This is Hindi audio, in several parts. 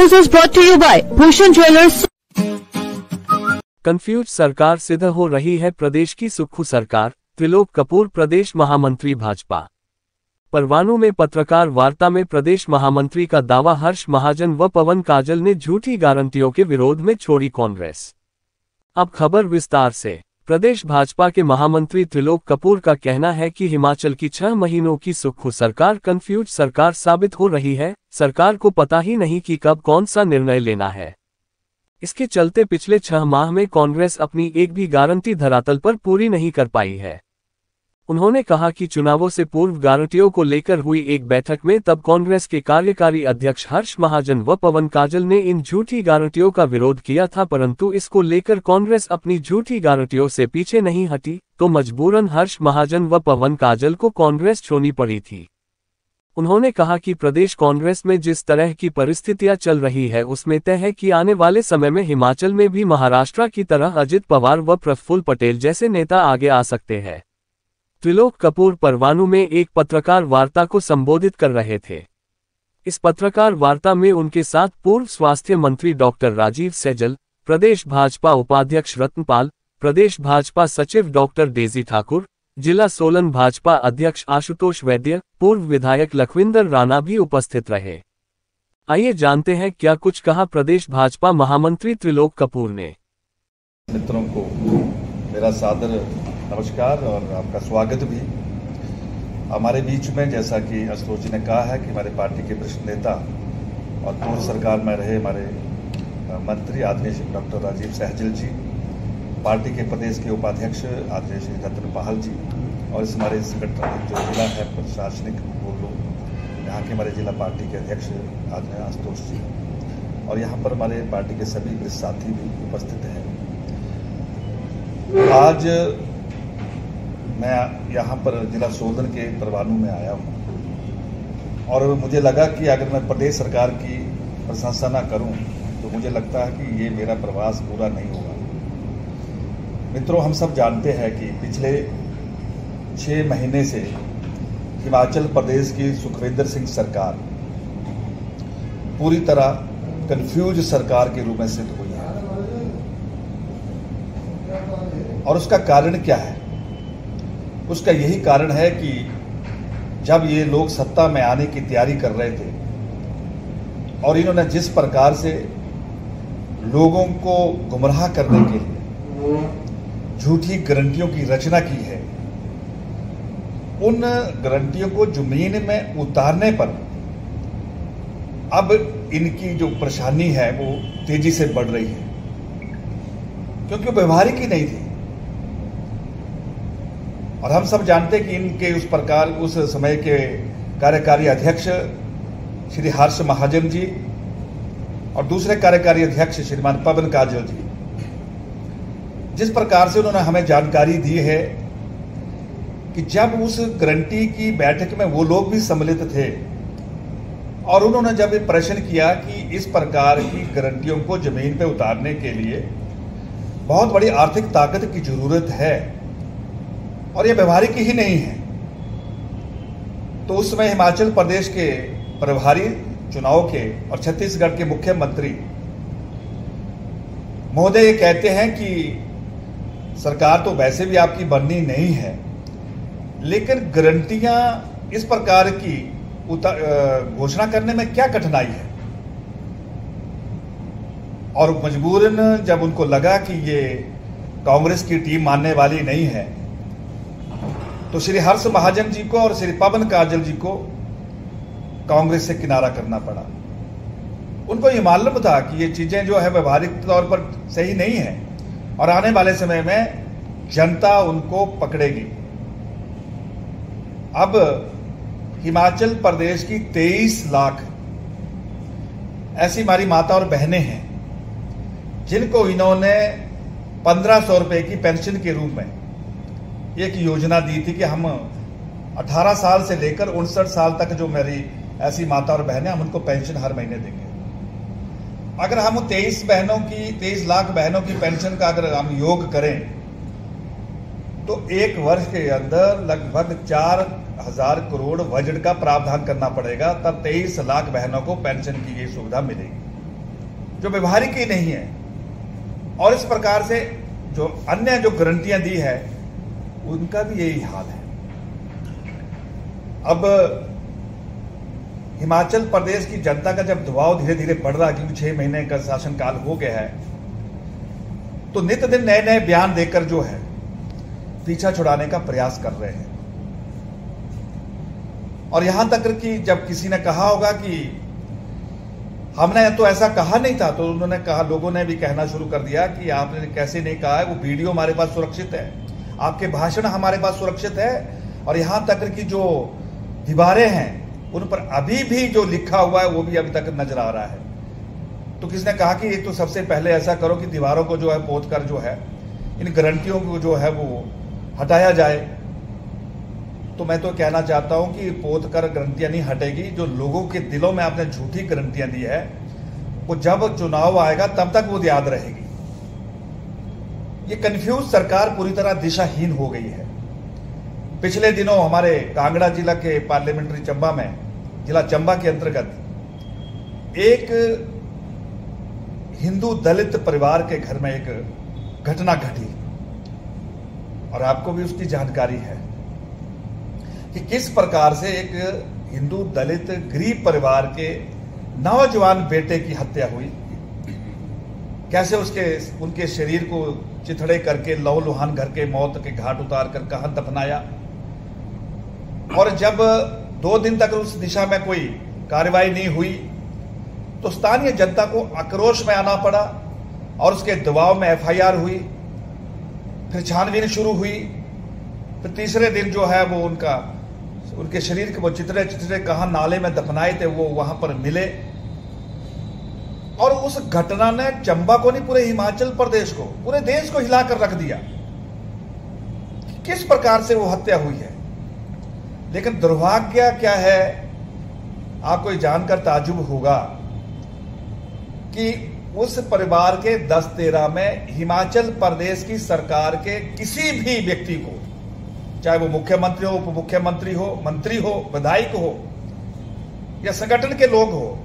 News is brought to you by Bhushan Jewellers. Confuse सरकार सिद्ध हो रही है प्रदेश की सुक्खू सरकार। त्रिलोक कपूर प्रदेश महामंत्री भाजपा। परवाणू में पत्रकार वार्ता में प्रदेश महामंत्री का दावा, हर्ष महाजन व पवन काजल ने झूठी गारंटियों के विरोध में छोड़ी कांग्रेस। अब खबर विस्तार से। प्रदेश भाजपा के महामंत्री त्रिलोक कपूर का कहना है कि हिमाचल की 6 महीनों की सुक्खू सरकार कंफ्यूज सरकार साबित हो रही है। सरकार को पता ही नहीं कि कब कौन सा निर्णय लेना है। इसके चलते पिछले 6 माह में कांग्रेस अपनी एक भी गारंटी धरातल पर पूरी नहीं कर पाई है। उन्होंने कहा कि चुनावों से पूर्व गारंटियों को लेकर हुई एक बैठक में तब कांग्रेस के कार्यकारी अध्यक्ष हर्ष महाजन व पवन काजल ने इन झूठी गारंटियों का विरोध किया था, परंतु इसको लेकर कांग्रेस अपनी झूठी गारंटियों से पीछे नहीं हटी, तो मजबूरन हर्ष महाजन व पवन काजल को कांग्रेस छोड़नी पड़ी थी। उन्होंने कहा कि प्रदेश कांग्रेस में जिस तरह की परिस्थितियां चल रही है उसमें तय है कि आने वाले समय में हिमाचल में भी महाराष्ट्र की तरह अजित पवार व प्रफुल्ल पटेल जैसे नेता आगे आ सकते हैं। त्रिलोक कपूर परवाणू में एक पत्रकार वार्ता को संबोधित कर रहे थे। इस पत्रकार वार्ता में उनके साथ पूर्व स्वास्थ्य मंत्री डॉक्टर राजीव सैजल, प्रदेश भाजपा उपाध्यक्ष रत्नपाल, प्रदेश भाजपा सचिव डॉक्टर डेजी ठाकुर, जिला सोलन भाजपा अध्यक्ष आशुतोष वैद्य, पूर्व विधायक लखविंदर राणा भी उपस्थित रहे। आइए जानते हैं क्या कुछ कहा प्रदेश भाजपा महामंत्री त्रिलोक कपूर ने। मित्रों को मेरा सादर नमस्कार और आपका स्वागत भी। हमारे बीच में जैसा कि आशुतोष जी ने कहा है कि हमारे पार्टी के वरिष्ठ नेता और पूर्व सरकार में रहे हमारे मंत्री आदरणीय डॉक्टर राजीव सैजल जी, पार्टी के प्रदेश के उपाध्यक्ष आदरणीय श्री रत्नपाल जी, और इस हमारे संगठन जो जिला है प्रशासनिक वो लोग, यहाँ के हमारे जिला पार्टी के अध्यक्ष आदरणीय आशुतोष जी, और यहाँ पर हमारे पार्टी के सभी वरिष्ठ साथी भी उपस्थित हैं। आज मैं यहाँ पर जिला सोलन के परवाणू में आया हूँ और मुझे लगा कि अगर मैं प्रदेश सरकार की प्रशंसा ना करूँ तो मुझे लगता है कि ये मेरा प्रवास पूरा नहीं होगा। मित्रों, हम सब जानते हैं कि पिछले 6 महीने से हिमाचल प्रदेश की सुखविंदर सिंह सरकार पूरी तरह कंफ्यूज सरकार के रूप में सिद्ध हुई है। और उसका कारण क्या है? उसका यही कारण है कि जब ये लोग सत्ता में आने की तैयारी कर रहे थे और इन्होंने जिस प्रकार से लोगों को गुमराह करने के लिए झूठी गारंटियों की रचना की है, उन गारंटियों को जमीन में उतारने पर अब इनकी जो परेशानी है वो तेजी से बढ़ रही है, क्योंकि व्यवहारिक ही नहीं थी। और हम सब जानते हैं कि इनके उस समय के कार्यकारी अध्यक्ष श्री हर्ष महाजन जी और दूसरे कार्यकारी अध्यक्ष श्रीमान पवन काजल जी, जिस प्रकार से उन्होंने हमें जानकारी दी है कि जब उस गारंटी की बैठक में वो लोग भी सम्मिलित थे और उन्होंने जब प्रश्न किया कि इस प्रकार की गारंटियों को जमीन पे उतारने के लिए बहुत बड़ी आर्थिक ताकत की जरूरत है और ये व्यवहारिक ही नहीं है, तो उस समय हिमाचल प्रदेश के प्रभारी चुनाव के और छत्तीसगढ़ के मुख्यमंत्री महोदय ये कहते हैं कि सरकार तो वैसे भी आपकी बननी नहीं है, लेकिन गारंटियां इस प्रकार की घोषणा करने में क्या कठिनाई है। और मजबूरन जब उनको लगा कि ये कांग्रेस की टीम मानने वाली नहीं है तो श्री हर्ष महाजन जी को और श्री पवन काजल जी को कांग्रेस से किनारा करना पड़ा। उनको ये मालूम था कि ये चीजें जो है व्यवहारिक तौर पर सही नहीं है और आने वाले समय में जनता उनको पकड़ेगी। अब हिमाचल प्रदेश की 23 लाख ऐसी हमारी माता और बहनें हैं जिनको इन्होंने 1500 रुपए की पेंशन के रूप में एक योजना दी थी कि हम 18 साल से लेकर 59 साल तक जो मेरी ऐसी माता और बहनें, हम उनको पेंशन हर महीने देंगे। अगर हम 23 लाख बहनों की पेंशन का अगर हम योग करें तो एक वर्ष के अंदर लगभग 4,000 करोड़ बजट का प्रावधान करना पड़ेगा, तब 23 लाख बहनों को पेंशन की ये सुविधा मिलेगी। जो व्यवहारिक ही नहीं है। और इस प्रकार से जो अन्य जो गारंटियां दी है उनका भी यही हाल है। अब हिमाचल प्रदेश की जनता का जब दबाव धीरे धीरे बढ़ रहा है, क्योंकि 6 महीने का शासनकाल हो गया है, तो नित्य दिन नए नए बयान देकर जो है पीछा छुड़ाने का प्रयास कर रहे हैं। और यहां तक कि जब किसी ने कहा होगा कि हमने तो ऐसा कहा नहीं था, तो उन्होंने कहा, लोगों ने भी कहना शुरू कर दिया कि आपने कैसे नहीं कहा है, वो वीडियो हमारे पास सुरक्षित है, आपके भाषण हमारे पास सुरक्षित है, और यहां तक कि जो दीवारें हैं उन पर अभी भी जो लिखा हुआ है वो भी अभी तक नजर आ रहा है। तो किसने कहा कि एक तो सबसे पहले ऐसा करो कि दीवारों को जो है पोत कर जो है इन गारंटियों को जो है वो हटाया जाए। तो मैं तो कहना चाहता हूं कि पोत कर गारंटियां नहीं हटेगी। जो लोगों के दिलों में आपने झूठी गारंटियां दी है वो जब चुनाव आएगा तब तक वो याद रहेगी। ये कंफ्यूज सरकार पूरी तरह दिशाहीन हो गई है। पिछले दिनों हमारे कांगड़ा जिला के पार्लियामेंट्री चंबा में, जिला चंबा के अंतर्गत एक हिंदू दलित परिवार के घर में एक घटना घटी, और आपको भी उसकी जानकारी है कि किस प्रकार से एक हिंदू दलित गरीब परिवार के नौजवान बेटे की हत्या हुई, कैसे उनके शरीर को चिथड़े करके लहूलुहान घर के मौत के घाट उतार कर कहां दफनाया। और जब 2 दिन तक उस दिशा में कोई कार्रवाई नहीं हुई तो स्थानीय जनता को आक्रोश में आना पड़ा, और उसके दबाव में एफआईआर हुई, फिर छानबीन शुरू हुई। फिर तीसरे दिन जो है वो उनके शरीर के वो चिथड़े कहां नाले में दफनाए थे वो वहां पर मिले। और उस घटना ने चंबा को नहीं, पूरे हिमाचल प्रदेश को, पूरे देश को हिलाकर रख दिया। किस प्रकार से वो हत्या हुई है। लेकिन दुर्भाग्य क्या है, आपको जानकर ताज्जुब होगा कि उस परिवार के 10-13 में हिमाचल प्रदेश की सरकार के किसी भी व्यक्ति को, चाहे वो मुख्यमंत्री हो, उप मुख्यमंत्री हो, मंत्री हो, विधायक हो या संगठन के लोग हो,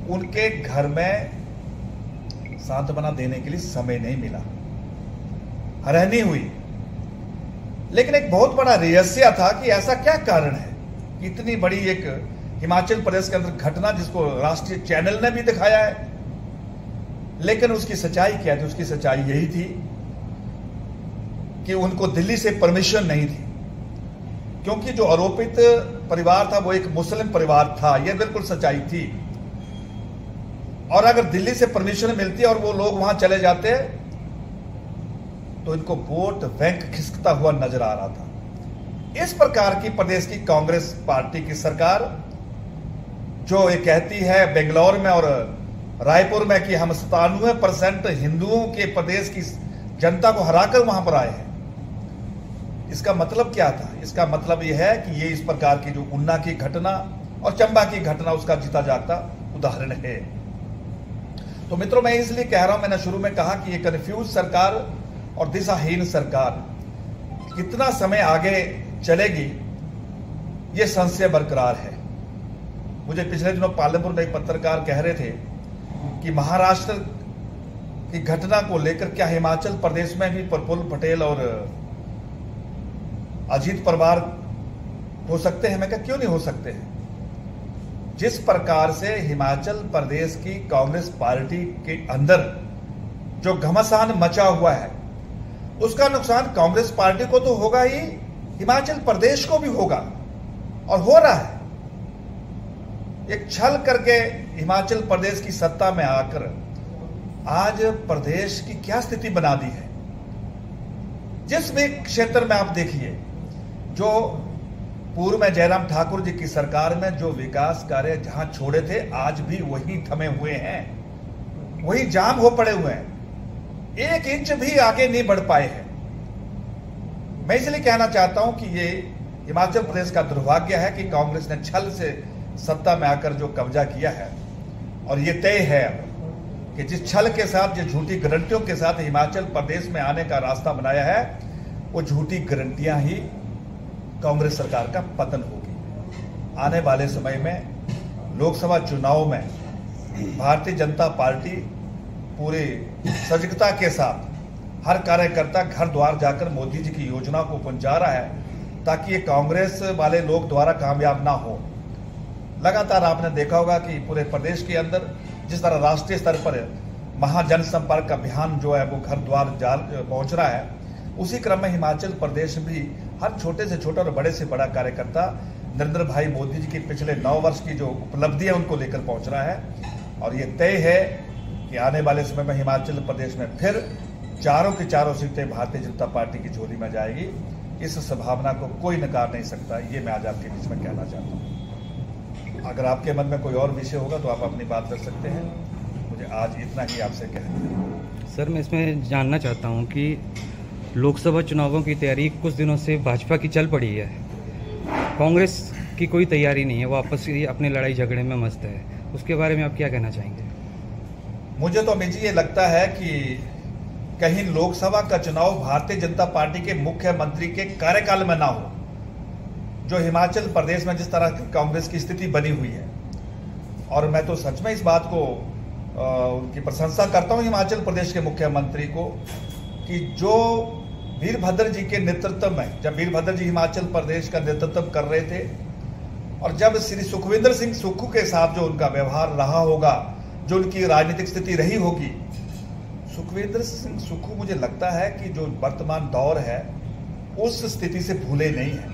उनके घर में सांत्वना देने के लिए समय नहीं मिला, रहनी हुई। लेकिन एक बहुत बड़ा रहस्य था कि ऐसा क्या कारण है कि इतनी बड़ी एक हिमाचल प्रदेश के अंदर घटना, जिसको राष्ट्रीय चैनल ने भी दिखाया है, लेकिन उसकी सच्चाई क्या थी? उसकी सच्चाई यही थी कि उनको दिल्ली से परमिशन नहीं थी, क्योंकि जो आरोपित परिवार था वो एक मुस्लिम परिवार था। यह बिल्कुल सच्चाई थी। और अगर दिल्ली से परमिशन मिलती और वो लोग वहां चले जाते तो इनको वोट बैंक खिसकता हुआ नजर आ रहा था। इस प्रकार की प्रदेश की कांग्रेस पार्टी की सरकार, जो ये कहती है बेंगलोर में और रायपुर में कि हम 97% हिंदुओं के प्रदेश की जनता को हराकर वहां पर आए हैं, इसका मतलब क्या था? इसका मतलब यह है कि ये इस प्रकार की जो उन्ना की घटना और चंबा की घटना उसका जीता जागता उदाहरण है। तो मित्रों, मैं इसलिए कह रहा हूं, मैंने शुरू में कहा कि ये कंफ्यूज सरकार और दिशाहीन सरकार कितना समय आगे चलेगी, ये संशय बरकरार है। मुझे पिछले दिनों पालमपुर में एक पत्रकार कह रहे थे कि महाराष्ट्र की घटना को लेकर क्या हिमाचल प्रदेश में भी प्रफुल्ल पटेल और अजीत पवार हो सकते हैं? मैं कहा क्यों नहीं हो सकते हैं। जिस प्रकार से हिमाचल प्रदेश की कांग्रेस पार्टी के अंदर जो घमासान मचा हुआ है, उसका नुकसान कांग्रेस पार्टी को तो होगा ही, हिमाचल प्रदेश को भी होगा, और हो रहा है। एक छल करके हिमाचल प्रदेश की सत्ता में आकर आज प्रदेश की क्या स्थिति बना दी है। जिस भी क्षेत्र में आप देखिए, जो पूर्व में जयराम ठाकुर जी की सरकार में जो विकास कार्य जहां छोड़े थे, आज भी वही थमे हुए हैं, वही जाम हो पड़े हुए हैं, 1 इंच भी आगे नहीं बढ़ पाए हैं। मैं इसलिए कहना चाहता हूं कि ये हिमाचल प्रदेश का दुर्भाग्य है कि कांग्रेस ने छल से सत्ता में आकर जो कब्जा किया है, और ये तय है कि जिस छल के साथ, जिस झूठी गारंटियों के साथ हिमाचल प्रदेश में आने का रास्ता बनाया है, वो झूठी गारंटियां ही कांग्रेस सरकार का पतन होगी। आने वाले समय में लोकसभा चुनाव में भारतीय जनता पार्टी पूरे सजगता के साथ हर कार्यकर्ता घर द्वार जाकर मोदी जी की योजना को पहुंचा रहा है, ताकि ये कांग्रेस वाले लोग द्वारा कामयाब ना हो। लगातार आपने देखा होगा कि पूरे प्रदेश के अंदर जिस तरह राष्ट्रीय स्तर पर महाजनसंपर्क अभियान जो है वो घर द्वार पहुंच रहा है, उसी क्रम में हिमाचल प्रदेश भी हर छोटे से छोटा और बड़े से बड़ा कार्यकर्ता नरेंद्र भाई मोदी जी की पिछले 9 वर्ष की जो उपलब्धि है उनको लेकर पहुंच रहा है। और ये तय है कि आने वाले समय में हिमाचल प्रदेश में फिर चारों की चारों सीटें भारतीय जनता पार्टी की झोली में जाएगी। इस संभावना को कोई नकार नहीं सकता, ये मैं आज आपके बीच में कहना चाहता हूँ। अगर आपके मन में कोई और विषय होगा तो आप अपनी बात कर सकते हैं। मुझे आज इतना ही आपसे कहना है। सर, मैं इसमें जानना चाहता हूँ कि लोकसभा चुनावों की तैयारी कुछ दिनों से भाजपा की चल पड़ी है, कांग्रेस की कोई तैयारी नहीं है, वो आपस में अपने लड़ाई झगड़े में मस्त है, उसके बारे में आप क्या कहना चाहेंगे? मुझे तो अमित जी ये लगता है कि कहीं लोकसभा का चुनाव भारतीय जनता पार्टी के मुख्यमंत्री के कार्यकाल में ना हो। जो हिमाचल प्रदेश में जिस तरह की कांग्रेस की स्थिति बनी हुई है, और मैं तो सच में इस बात को उनकी प्रशंसा करता हूं हिमाचल प्रदेश के मुख्यमंत्री को, कि जो वीरभद्र जी के नेतृत्व में, जब वीरभद्र जी हिमाचल प्रदेश का नेतृत्व कर रहे थे और जब श्री सुखविंदर सिंह सुक्खू के साथ जो उनका व्यवहार रहा होगा, जो उनकी राजनीतिक स्थिति रही होगी, सुखविंदर सिंह सुक्खू मुझे लगता है कि जो वर्तमान दौर है उस स्थिति से भूले नहीं है।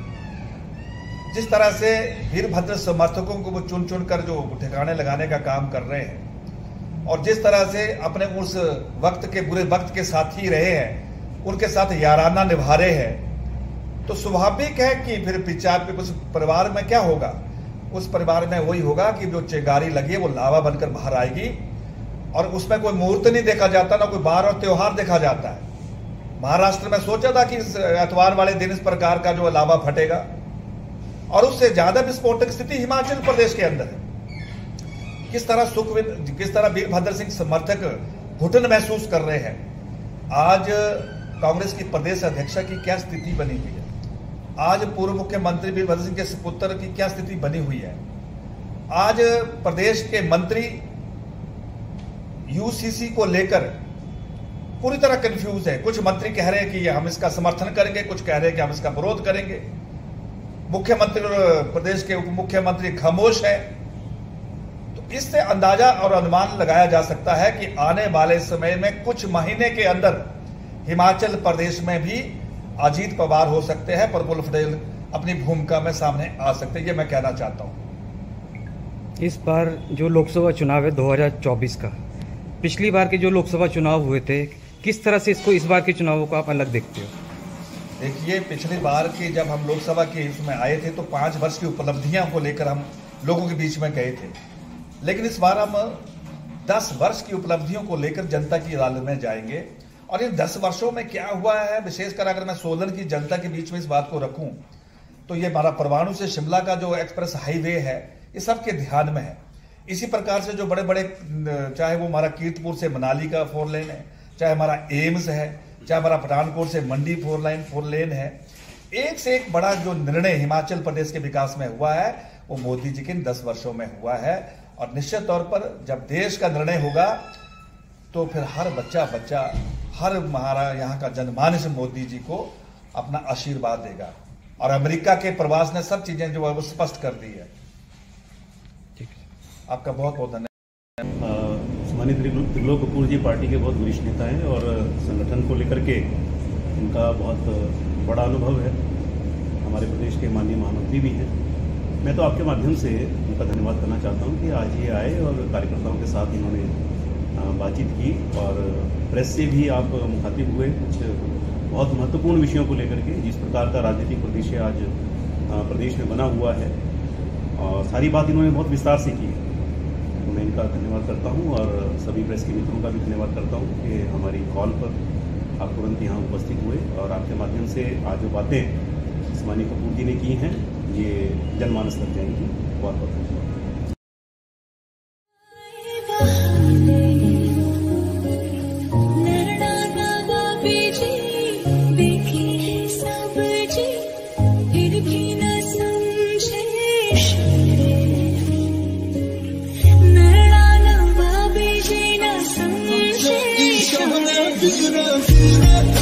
जिस तरह से वीरभद्र समर्थकों को वो चुन चुन कर जो ठिकाने लगाने का काम कर रहे हैं, और जिस तरह से अपने उस वक्त के बुरे वक्त के साथी रहे हैं, उनके साथ याराना निभा रहे हैं, तो स्वाभाविक है कि फिर पिछाड़ उस परिवार में क्या होगा? उस परिवार में वही होगा कि जो चिंगारी लगी है वो लावा बनकर बाहर आएगी, और उसमें कोई मुहूर्त नहीं देखा जाता, ना कोई बार और त्योहार देखा जाता है। महाराष्ट्र में सोचा था कि इस एतवार वाले दिन इस प्रकार का जो लावा फटेगा, और उससे ज्यादा विस्फोटक स्थिति हिमाचल प्रदेश के अंदर है। किस तरह वीरभद्र सिंह समर्थक घुटन महसूस कर रहे हैं। आज कांग्रेस की प्रदेश अध्यक्षा की क्या स्थिति बनी हुई है, आज पूर्व मुख्यमंत्री वीरभद्र सिंह के सुपुत्र की क्या स्थिति बनी हुई है। आज प्रदेश के मंत्री यूसीसी को लेकर पूरी तरह कंफ्यूज है। कुछ मंत्री कह रहे हैं कि हम इसका समर्थन करेंगे, कुछ कह रहे हैं कि हम इसका विरोध करेंगे। मुख्यमंत्री और प्रदेश के उप मुख्यमंत्री खामोश है। तो इससे अंदाजा और अनुमान लगाया जा सकता है कि आने वाले समय में कुछ महीने के अंदर हिमाचल प्रदेश में भी अजीत पवार हो सकते हैं, प्रफुल्ल पटेल अपनी भूमिका में सामने आ सकते हैं, ये मैं कहना चाहता हूं। इस बार जो लोकसभा चुनाव है 2024 का, पिछली बार के जो लोकसभा चुनाव हुए थे, किस तरह से इसको इस बार के चुनावों को आप अलग देखते हो? देखिए, पिछली बार की जब हम लोकसभा के इसमें आए थे तो 5 वर्ष की उपलब्धियां को लेकर हम लोगों के बीच में गए थे, लेकिन इस बार हम 10 वर्ष की उपलब्धियों को लेकर जनता की अदालत में जाएंगे। और इन 10 वर्षों में क्या हुआ है, विशेषकर अगर मैं सोलन की जनता के बीच में इस बात को रखूं तो ये हमारा परवाणु से शिमला का जो एक्सप्रेस हाईवे है, ये सबके ध्यान में है। इसी प्रकार से जो बड़े बड़े, चाहे वो हमारा कीर्तपुर से मनाली का 4 लेन है, चाहे हमारा एम्स है, चाहे हमारा पठानकोट से मंडी 4 लेन है, एक से एक बड़ा जो निर्णय हिमाचल प्रदेश के विकास में हुआ है वो मोदी जी के 10 वर्षों में हुआ है। और निश्चित तौर पर जब देश का निर्णय होगा तो फिर हर बच्चा हर हमारा यहाँ का जनमानस मोदी जी को अपना आशीर्वाद देगा। और अमेरिका के प्रवास ने सब चीजें जो है वो स्पष्ट कर दी है। आपका बहुत बहुत धन्यवाद। सम्मानित त्रिलोक कपूर जी पार्टी के बहुत वरिष्ठ नेता हैं और संगठन को लेकर के उनका बहुत बड़ा अनुभव है। हमारे प्रदेश के माननीय महामंत्री भी हैं। मैं तो आपके माध्यम से उनका धन्यवाद करना चाहता हूं कि आज ये आए और कार्यकर्ताओं के साथ इन्होंने बातचीत की, और प्रेस से भी आप मुखातिब हुए कुछ बहुत महत्वपूर्ण विषयों को लेकर के, जिस प्रकार का राजनीतिक परिदृश्य आज प्रदेश में बना हुआ है, और सारी बात इन्होंने बहुत विस्तार से की है। तो मैं इनका धन्यवाद करता हूं और सभी प्रेस के मित्रों का भी धन्यवाद करता हूं कि हमारी कॉल पर आप तुरंत यहाँ उपस्थित हुए और आपके माध्यम से आज जो बातें सम्मानित कपूर जी ने की हैं ये जनमानस तक जाएंगी। बहुत बहुत धन्यवाद। समझे हीरो हीरो